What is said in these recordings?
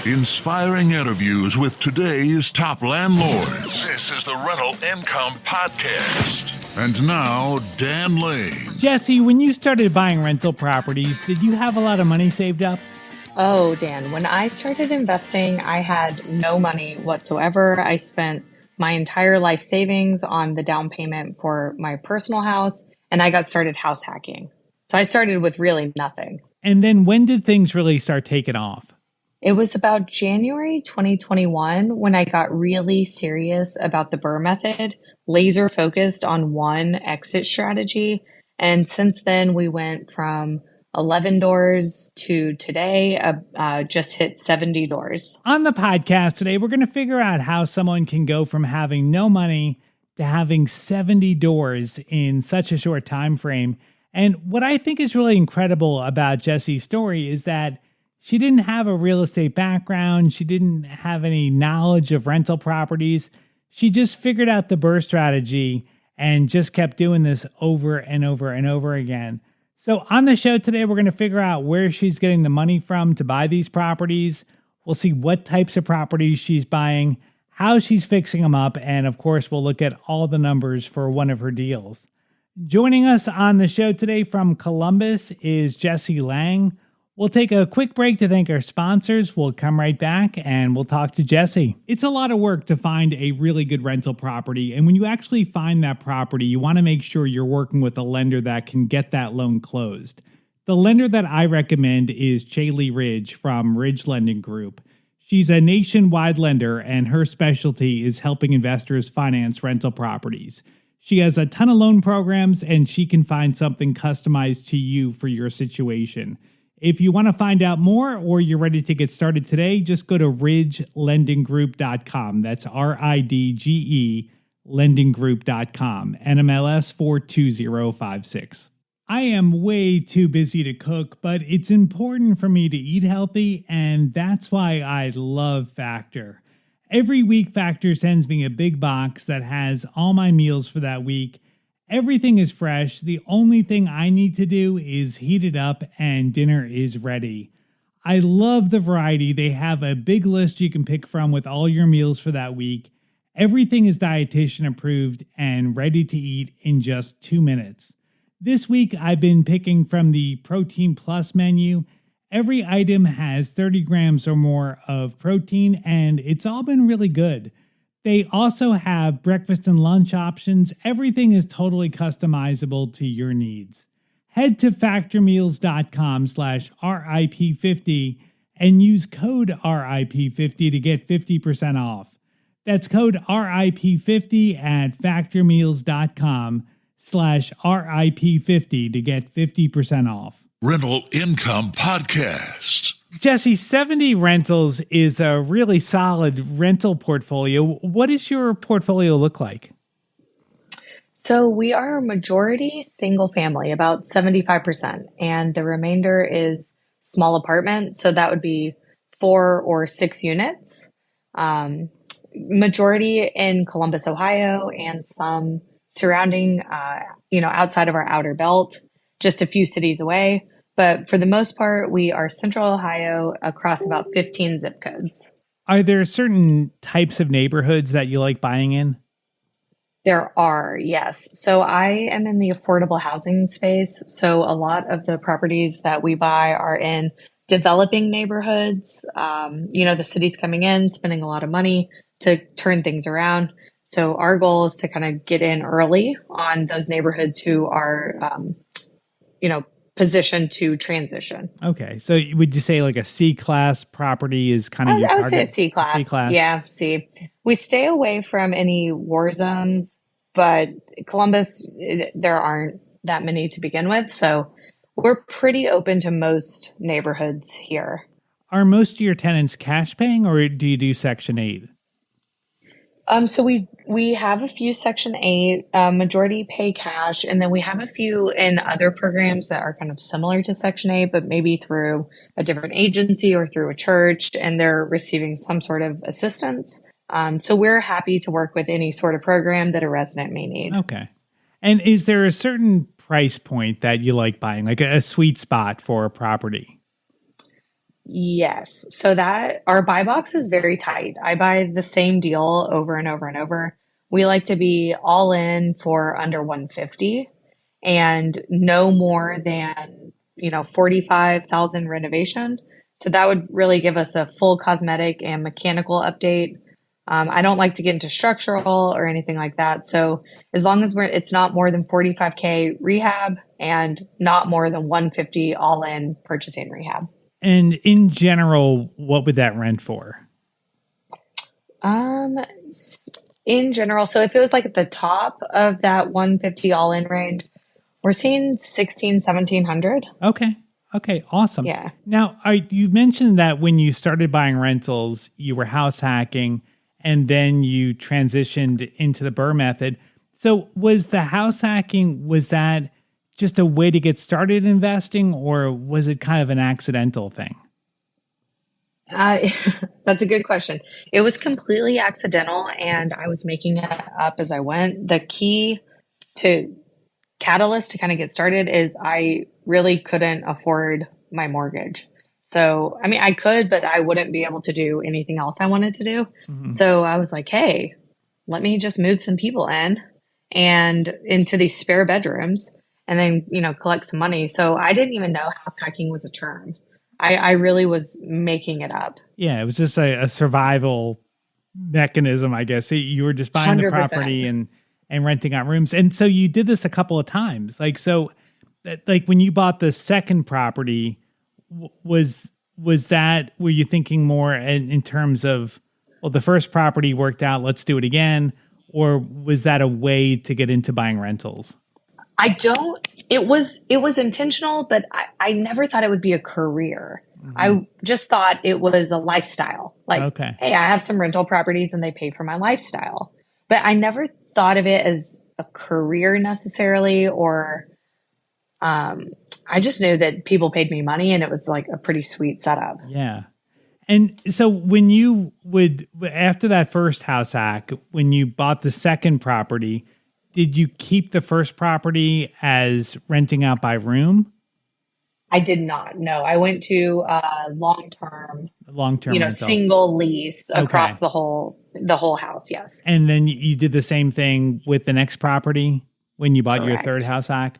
Inspiring interviews with today's top landlords. This is the Rental Income Podcast. And now, Dan Lange. Jessie, when you started buying rental properties, did you have a lot of money saved up? Oh, Dan, when I started investing, I had no money whatsoever. I spent my entire life savings on the down payment for my personal house, and I got started house hacking. So I started with really nothing. And then when did things really start taking off? It was about January 2021 when I got really serious about the BRRRR method, laser focused on one exit strategy. And since then, we went from 11 doors to today, just hit 70 doors. On the podcast today, we're going to figure out how someone can go from having no money to having 70 doors in such a short time frame. And what I think is really incredible about Jessie's story is that she didn't have a real estate background. She didn't have any knowledge of rental properties. She just figured out the BRRRR strategy and just kept doing this over and over and over again. So on the show today, we're going to figure out where she's getting the money from to buy these properties. We'll see what types of properties she's buying, how she's fixing them up, and of course, we'll look at all the numbers for one of her deals. Joining us on the show today from Columbus is Jessie Lange. We'll take a quick break to thank our sponsors. We'll come right back and we'll talk to Jessie. It's a lot of work to find a really good rental property. And when you actually find that property, you want to make sure you're working with a lender that can get that loan closed. The lender that I recommend is Chaley Ridge from Ridge Lending Group. She's a nationwide lender and her specialty is helping investors finance rental properties. She has a ton of loan programs and she can find something customized to you for your situation. If you want to find out more or you're ready to get started today, just go to ridgelendinggroup.com. That's RIDGE lendinggroup.com, NMLS 42056. I am way too busy to cook, but it's important for me to eat healthy, and that's why I love Factor. Every week, Factor sends me a big box that has all my meals for that week. Everything is fresh. The only thing I need to do is heat it up and dinner is ready. I love the variety. They have a big list you can pick from with all your meals for that week. Everything is dietitian approved and ready to eat in just 2 minutes. This week, I've been picking from the Protein Plus menu. Every item has 30 grams or more of protein, and it's all been really good. They also have breakfast and lunch options. Everything is totally customizable to your needs. Head to factormeals.com/RIP50 and use code RIP50 to get 50% off. That's code RIP50 at factormeals.com/RIP50 to get 50% off. Rental Income Podcast. Jessie, 70 rentals is a really solid rental portfolio. What does your portfolio look like? So we are majority single family, about 75%, and the remainder is small apartment. So that would be 4 or 6 units. Majority in Columbus, Ohio, and some surrounding, outside of our outer belt, just a few cities away. But for the most part, we are Central Ohio across about 15 zip codes. Are there certain types of neighborhoods that you like buying in? There are, yes. So I am in the affordable housing space. So a lot of the properties that we buy are in developing neighborhoods. The city's coming in, spending a lot of money to turn things around. So our goal is to kind of get in early on those neighborhoods who are, positioned to transition. Okay. So would you say like a C-class property is kind of your target? I would say it's C-class. C-class. Yeah, C. We stay away from any war zones, but Columbus, there aren't that many to begin with. So we're pretty open to most neighborhoods here. Are most of your tenants cash paying or do you do Section 8? So we have a few Section 8, majority pay cash, and then we have a few in other programs that are kind of similar to Section 8, but maybe through a different agency or through a church, and they're receiving some sort of assistance. So we're happy to work with any sort of program that a resident may need. Okay. And is there a certain price point that you like buying, like a sweet spot for a property? Yes. So that our buy box is very tight. I buy the same deal over and over and over. We like to be all in for under 150 and no more than, 45,000 renovation. So that would really give us a full cosmetic and mechanical update. I don't like to get into structural or anything like that. So as long as it's not more than 45K rehab and not more than 150 all in purchasing rehab. And in general, what would that rent for? In general, so if it was like at the top of that 150 all in range, we're seeing 1700. Okay. Okay. Awesome. Yeah. Now, you mentioned that when you started buying rentals, you were house hacking and then you transitioned into the BRRRR method. So was the house hacking, was that just a way to get started investing, or was it kind of an accidental thing? That's a good question. It was completely accidental and I was making it up as I went. The key to catalyst to kind of get started is I really couldn't afford my mortgage. So, I mean, I could, but I wouldn't be able to do anything else I wanted to do. Mm-hmm. So I was like, hey, let me just move some people in and into these spare bedrooms and then, collect some money. So I didn't even know house hacking was a term. I really was making it up. Yeah, it was just a survival mechanism, I guess. You were just buying 100%. the property and renting out rooms. And so you did this a couple of times. Like when you bought the second property, was that, were you thinking more in terms of, well, the first property worked out, let's do it again? Or was that a way to get into buying rentals? It was intentional, but I never thought it would be a career. Mm-hmm. I just thought it was a lifestyle. Like, okay, hey, I have some rental properties and they pay for my lifestyle. But I never thought of it as a career necessarily, or I just knew that people paid me money and it was like a pretty sweet setup. Yeah. And so when you after that first house hack, when you bought the second property, did you keep the first property as renting out by room? I did not. No, I went to long-term rental. Single lease across the whole house. Yes. And then you did the same thing with the next property when you bought your third house hack.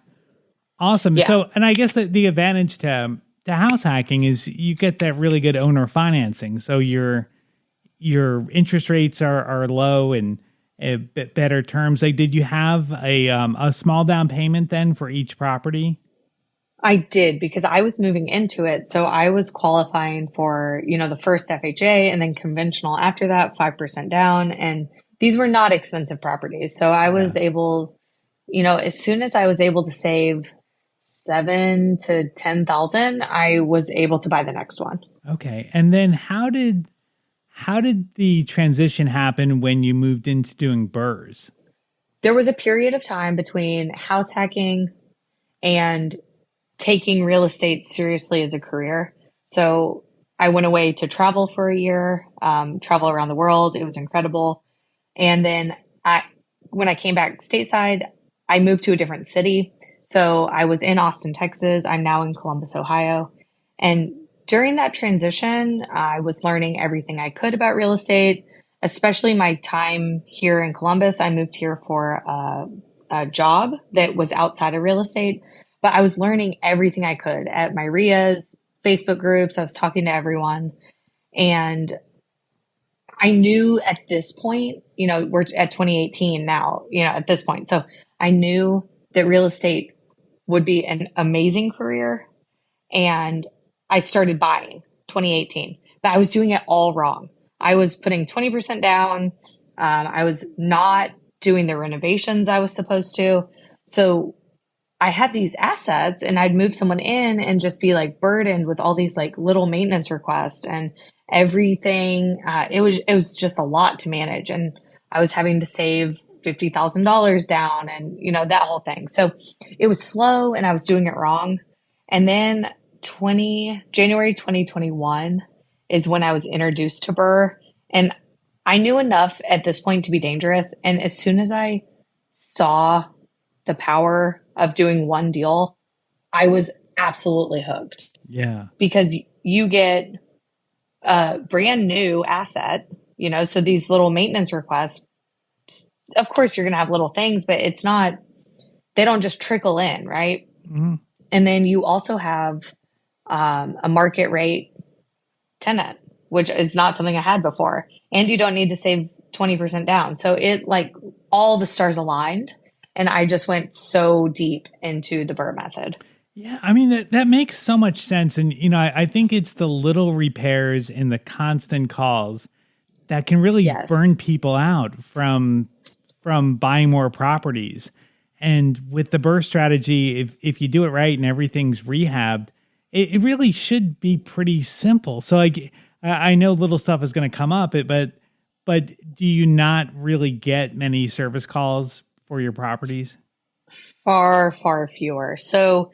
Awesome. Yeah. So, and I guess the advantage to house hacking is you get that really good owner financing. So your interest rates are low and a bit better terms. Like, did you have a small down payment then for each property? I did, because I was moving into it. So I was qualifying for, the first FHA and then conventional after that, 5% down. And these were not expensive properties. So I was able, as soon as I was able to save $7,000 to $10,000, I was able to buy the next one. Okay. And then how did the transition happen when you moved into doing BRRRRs? There was a period of time between house hacking and taking real estate seriously as a career. So I went away to travel for a year, travel around the world. It was incredible. And then when I came back stateside, I moved to a different city. So I was in Austin, Texas. I'm now in Columbus, Ohio. And during that transition, I was learning everything I could about real estate, especially my time here in Columbus. I moved here for a job that was outside of real estate, but I was learning everything I could at my RIAs, Facebook groups. I was talking to everyone. And I knew at this point, we're at 2018 now, at this point. So I knew that real estate would be an amazing career. And I started buying 2018, but I was doing it all wrong. I was putting 20% down. I was not doing the renovations I was supposed to. So I had these assets and I'd move someone in and just be like burdened with all these like little maintenance requests and everything. It was just a lot to manage. And I was having to save $50,000 down and, that whole thing. So it was slow and I was doing it wrong. And then January 2021 is when I was introduced to BRRRR, and I knew enough at this point to be dangerous. And as soon as I saw the power of doing one deal, I was absolutely hooked Yeah. because you get a brand new asset, so these little maintenance requests, of course you're going to have little things, but they don't just trickle in, right? Mm-hmm. And then you also have a market rate tenant, which is not something I had before. And you don't need to save 20% down. So it like all the stars aligned. And I just went so deep into the BRRRR method. Yeah, I mean that makes so much sense, and I think it's the little repairs and the constant calls that can really Yes. burn people out from buying more properties. And with the BRRRR strategy, if you do it right and everything's rehabbed, it really should be pretty simple. So like I know little stuff is going to come up, but do you not really get many service calls for your properties? Far, far fewer. So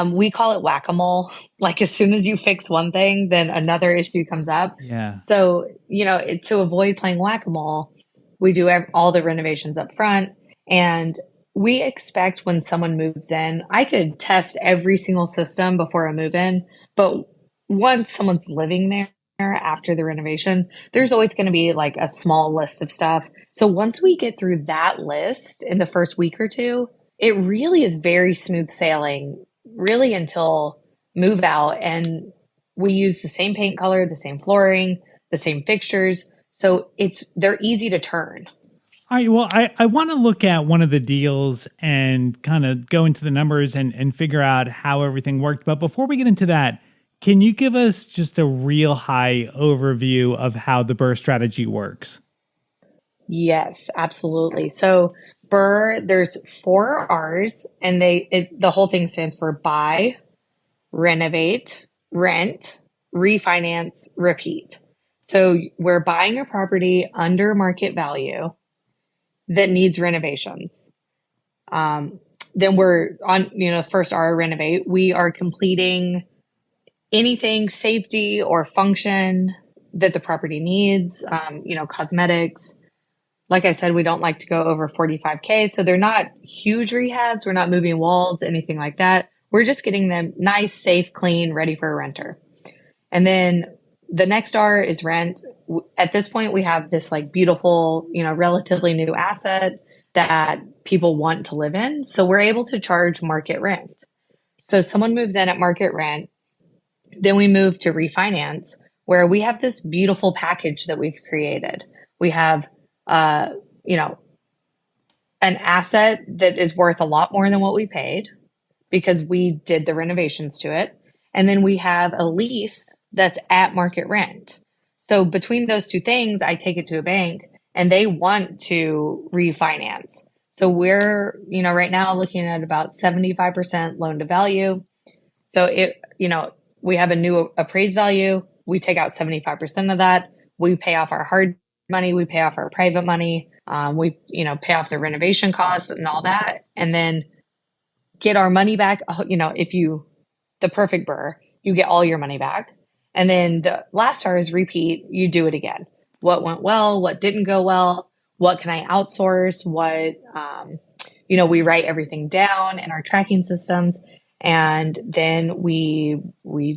we call it whack-a-mole. Like as soon as you fix one thing, then another issue comes up. Yeah. So, to avoid playing whack-a-mole, we do all the renovations up front. And we expect when someone moves in, I could test every single system before I move in. But once someone's living there after the renovation, there's always going to be like a small list of stuff. So once we get through that list in the first week or two, it really is very smooth sailing, really until move out. And we use the same paint color, the same flooring, the same fixtures. So they're easy to turn. All right. Well, I want to look at one of the deals and kind of go into the numbers and figure out how everything worked. But before we get into that, can you give us just a real high overview of how the BRRRR strategy works? Yes, absolutely. So BRRRR, there's 4 R's, and the whole thing stands for buy, renovate, rent, refinance, repeat. So we're buying a property under market value that needs renovations. Then we're on, first R, renovate. We are completing anything safety or function that the property needs, cosmetics. Like I said, we don't like to go over 45K. So they're not huge rehabs. We're not moving walls, anything like that. We're just getting them nice, safe, clean, ready for a renter. And then the next R is rent. At this point, we have this like beautiful, relatively new asset that people want to live in. So we're able to charge market rent. So someone moves in at market rent. Then we move to refinance, where we have this beautiful package that we've created. We have, an asset that is worth a lot more than what we paid because we did the renovations to it. And then we have a lease that's at market rent. So between those two things, I take it to a bank and they want to refinance. So we're, right now looking at about 75% loan to value. So we have a new appraised value. We take out 75% of that. We pay off our hard money. We pay off our private money. We, pay off the renovation costs and all that. And then get our money back. The perfect BRRRR, you get all your money back. And then the last R is repeat. You do it again. What went well? What didn't go well? What can I outsource? What, we write everything down in our tracking systems, and then we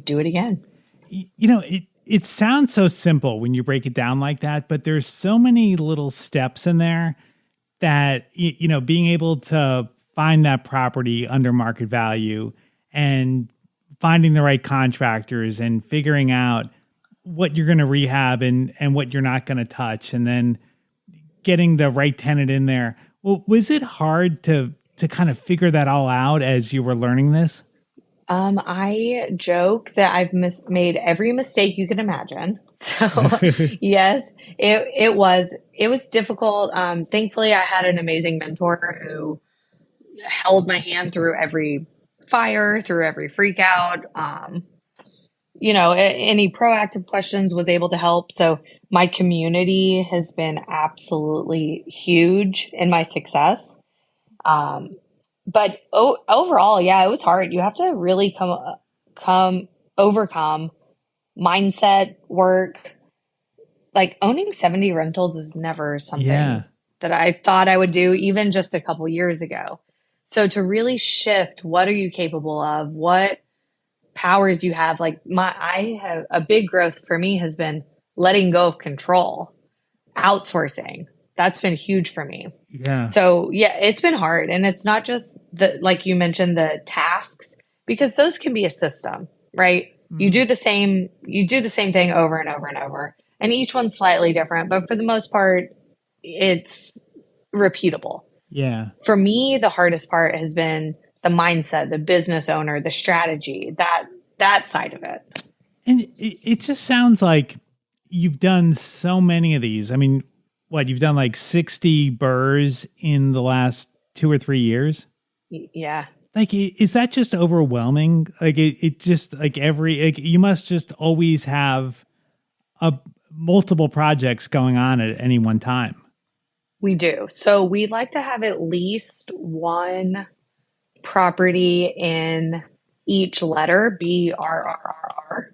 do it again. It sounds so simple when you break it down like that, but there's so many little steps in there that, being able to find that property under market value and finding the right contractors and figuring out what you're going to rehab and what you're not going to touch, and then getting the right tenant in there. Well, was it hard to kind of figure that all out as you were learning this? I joke that I've made every mistake you can imagine. So yes, it was difficult. Thankfully I had an amazing mentor who held my hand through every fire, through every freak out. Any proactive questions, was able to help. So my community has been absolutely huge in my success. But overall, yeah, it was hard. You have to really overcome mindset work. Like owning 70 rentals is never something that I thought I would do even just a couple years ago. So to really shift, what are you capable of? What powers you have? Like I have a big growth for me has been letting go of control, outsourcing. That's been huge for me. Yeah. So yeah, it's been hard. And it's not just like you mentioned, the tasks, because those can be a system, right? Mm-hmm. You do the same thing over and over and over, and each one's slightly different, but for the most part, it's repeatable. Yeah. For me, the hardest part has been the mindset, the business owner, the strategy, that side of it. And it just sounds like you've done so many of these. I mean, what, you've done like 60 BRRRRs in the last 2 or 3 years? Yeah. Like, is that just overwhelming? Like, it just like you must just always have multiple projects going on at any one time. We do. So we like to have at least one property in each letter, BRRRR.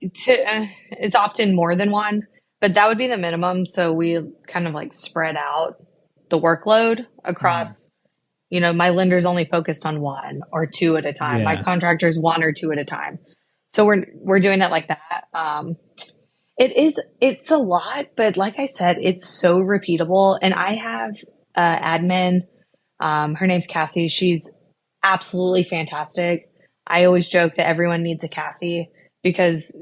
It's often more than one, but that would be the minimum. So we kind of like spread out the workload across, my lender's only focused on one or two at a time. Yeah. My contractor's one or two at a time. So we're doing it like that. It's a lot, but like I said, it's so repeatable. And I have admin. Her name's Cassie. She's absolutely fantastic. I always joke that everyone needs a Cassie because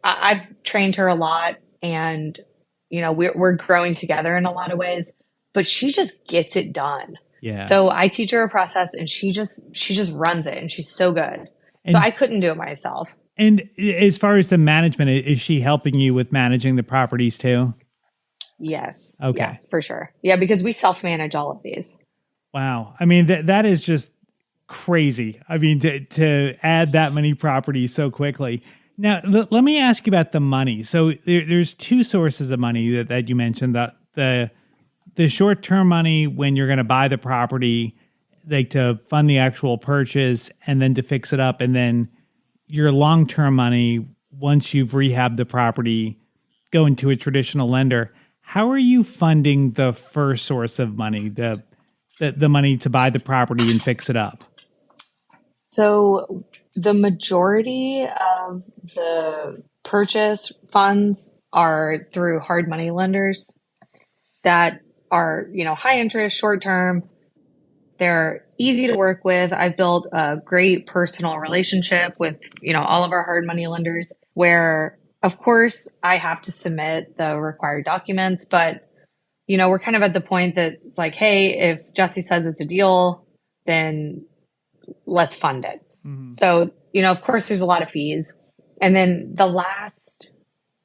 I've trained her a lot, and we're growing together in a lot of ways, but she just gets it done. Yeah. So I teach her a process, and she just runs it, and she's so good. And so I couldn't do it myself. And as far as the management, is she helping you with managing the properties too? Yes. Okay. Yeah, for sure. Yeah, because we self-manage all of these. Wow. I mean, that is just crazy. I mean, to add that many properties so quickly. Now, let me ask you about the money. So there's two sources of money that you mentioned. The short-term money when you're going to buy the property, like to fund the actual purchase and then to fix it up, and then your long-term money once you've rehabbed the property, going to a traditional lender. How are you funding the first source of money, the money to buy the property and fix it up? So the majority of the purchase funds are through hard money lenders that are, high interest, short term. They're easy to work with. I've built a great personal relationship with, all of our hard money lenders where, of course, I have to submit the required documents, but, we're kind of at the point that it's like, hey, if Jessie says it's a deal, then let's fund it. Mm-hmm. So, of course, there's a lot of fees. And then the last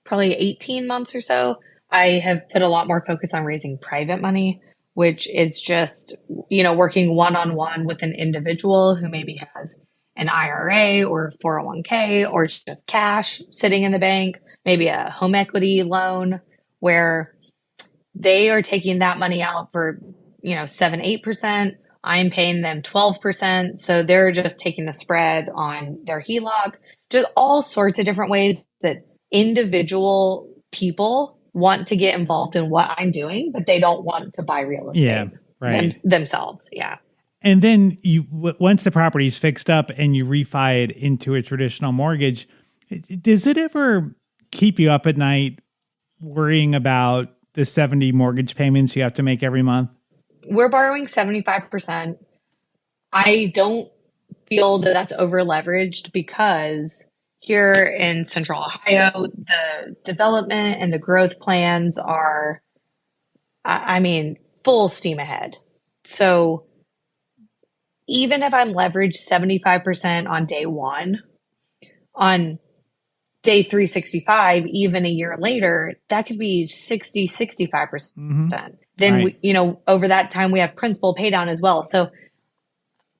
probably 18 months or so, I have put a lot more focus on raising private money, which is just, working one-on-one with an individual who maybe has an IRA or 401k or just cash sitting in the bank, maybe a home equity loan where they are taking that money out for, 7-8%. I'm paying them 12%. So they're just taking the spread on their HELOC, just all sorts of different ways that individual people want to get involved in what I'm doing, but they don't want to buy real estate themselves. Yeah. And then once the property is fixed up and you refi it into a traditional mortgage, does it ever keep you up at night worrying about the 70 mortgage payments you have to make every month? We're borrowing 75%. I don't feel that that's over leveraged because here in Central Ohio, the development and the growth plans are, full steam ahead. So even if I'm leveraged 75% on day one, on day 365, even a year later, that could be 60, 65%. Mm-hmm. Then, right. Over that time, we have principal pay down as well. So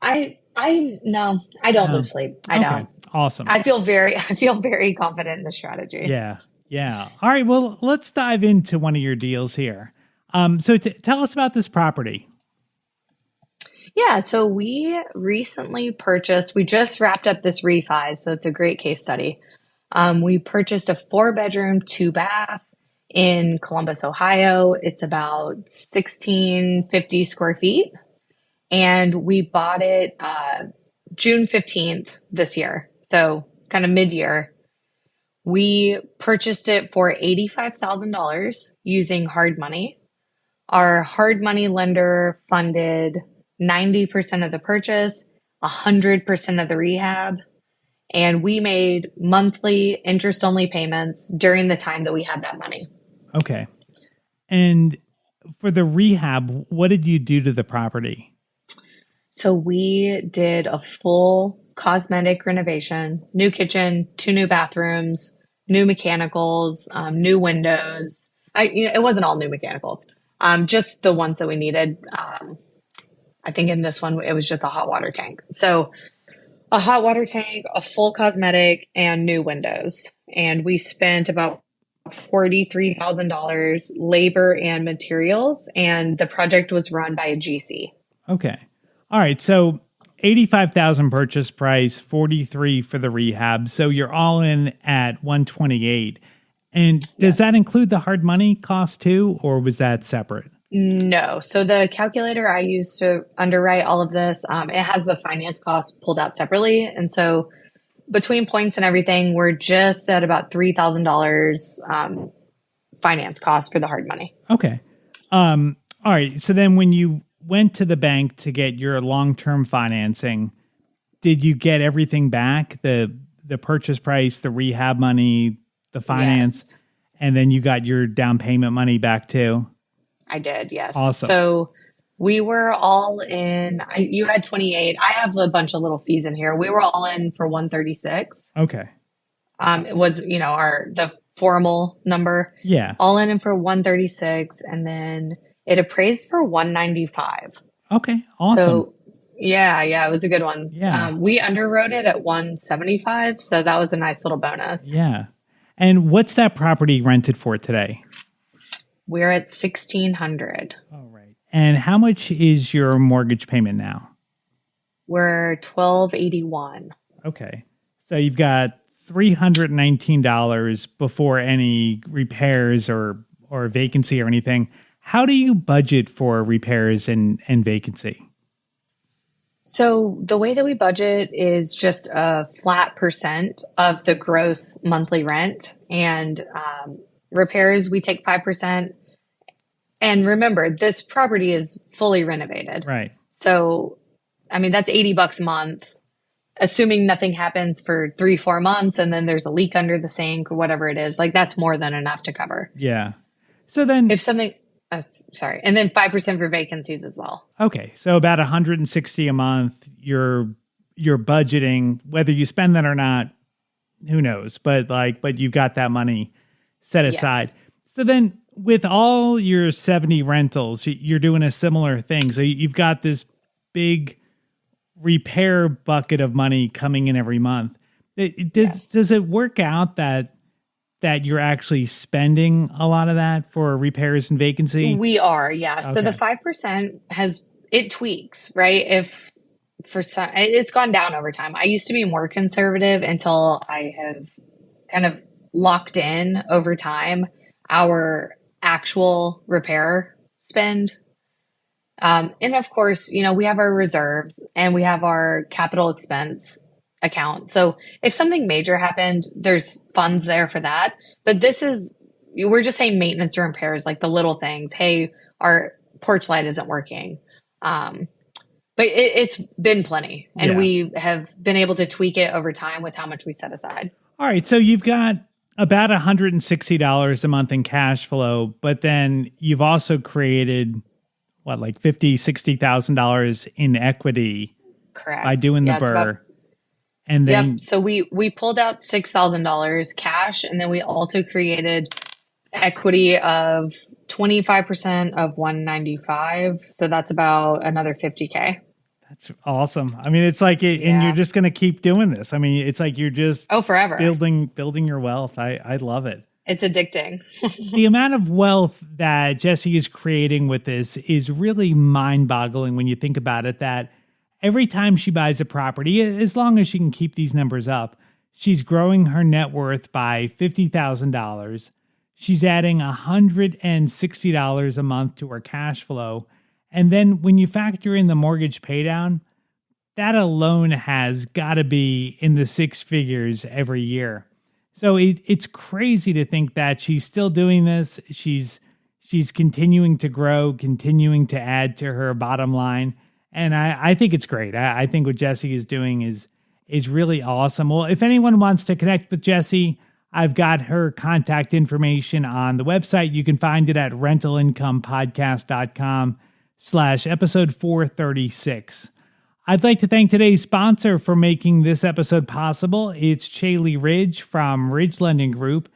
I don't lose sleep. I don't. Awesome. I feel very confident in the strategy. Yeah. Yeah. All right. Well, let's dive into one of your deals here. So tell us about this property. Yeah. So we recently purchased, we just wrapped up this refi. So it's a great case study. We purchased a 4-bedroom, 2-bath in Columbus, Ohio. It's about 1,650 square feet. and we bought it June 15th this year. So kind of mid-year. We purchased it for $85,000 using hard money. Our hard money lender funded 90% of the purchase, 100% of the rehab, and we made monthly interest-only payments during the time that we had that money. Okay. And for the rehab, what did you do to the property? So we did a full cosmetic renovation, new kitchen, 2 new bathrooms, new mechanicals, new windows. It wasn't all new mechanicals, just the ones that we needed. I think in this one, it was just a hot water tank. So a hot water tank, a full cosmetic, and new windows. And we spent about $43,000 labor and materials, and the project was run by a GC. Okay. All right. So 85,000 purchase price, 43 for the rehab. So you're all in at 128. And does that include the hard money cost too, or was that separate? No. So the calculator I used to underwrite all of this, it has the finance cost pulled out separately. And so between points and everything, we're just at about $3,000 finance cost for the hard money. Okay. All right. So then when you went to the bank to get your long-term financing, did you get everything back? The purchase price, the rehab money, the finance, and then you got your down payment money back too? I did, yes. Awesome. So we were all in, you had 28. I have a bunch of little fees in here. We were all in for 136. Okay. It was, the formal number. Yeah. All in for 136, and then it appraised for 195. Okay. Awesome. So yeah, it was a good one. Yeah. We underwrote it at 175, so that was a nice little bonus. Yeah. And what's that property rented for today? We're at 1,600. All right. And how much is your mortgage payment now? We're $1,281. Okay. So you've got $319 before any repairs or vacancy or anything. How do you budget for repairs and vacancy? So the way that we budget is just a flat percent of the gross monthly rent, and repairs, we take 5%. And remember, this property is fully renovated. Right. So, that's $80 a month, assuming nothing happens for 3-4 months, and then there's a leak under the sink or whatever it is. Like, that's more than enough to cover. Yeah. So then If something, and then 5% for vacancies as well. Okay. So about $160 a month, you're budgeting, whether you spend that or not, who knows, but you've got that money set aside. Yes. So then with all your 70 rentals, you're doing a similar thing. So you've got this big repair bucket of money coming in every month. Does it work out that you're actually spending a lot of that for repairs and vacancy? We are, yeah. Okay. So the 5% it tweaks, right? If for some, it's gone down over time. I used to be more conservative until I have kind of locked in over time our actual repair spend. And of course, we have our reserves and we have our capital expense account. So if something major happened, there's funds there for that. But we're just saying maintenance or repairs, like the little things. Hey, our porch light isn't working. But it's been plenty. And we have been able to tweak it over time with how much we set aside. All right. So you've got about $160 a month in cash flow, but then you've also created like $50,000-$60,000 in equity. Correct. By doing the BRRRR. And then, so we pulled out $6,000 cash, and then we also created equity of 25% of 195. So that's about another $50K. That's awesome. It's like, and you're just going to keep doing this. It's like you're just forever building your wealth. I love it. It's addicting. The amount of wealth that Jessie is creating with this is really mind-boggling when you think about it, that every time she buys a property, as long as she can keep these numbers up, she's growing her net worth by $50,000. She's adding $160 a month to her cash flow. And then when you factor in the mortgage paydown, that alone has got to be in the six figures every year. So it's crazy to think that she's still doing this. She's continuing to grow, continuing to add to her bottom line. And I think it's great. I think what Jessie is doing is really awesome. Well, if anyone wants to connect with Jessie, I've got her contact information on the website. You can find it at rentalincomepodcast.com/episode 436. I'd like to thank today's sponsor for making this episode possible. It's Chaley Ridge from Ridge Lending Group.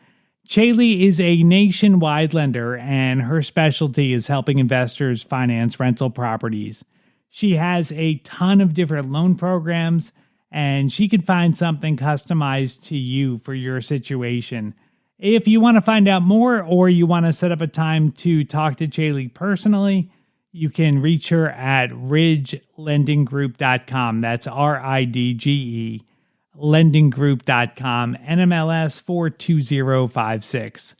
Chaley is a nationwide lender, and her specialty is helping investors finance rental properties. She has a ton of different loan programs, and she can find something customized to you for your situation. If you want to find out more or you want to set up a time to talk to Chaley personally, you can reach her at ridgelendinggroup.com. That's RIDGE, lendinggroup.com, NMLS 42056.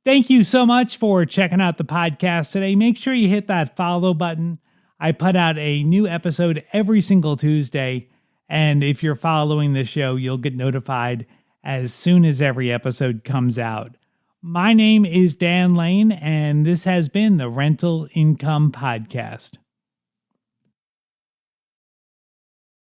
Thank you so much for checking out the podcast today. Make sure you hit that follow button. I put out a new episode every single Tuesday, and if you're following the show, you'll get notified as soon as every episode comes out. My name is Dan Lane, and this has been the Rental Income Podcast.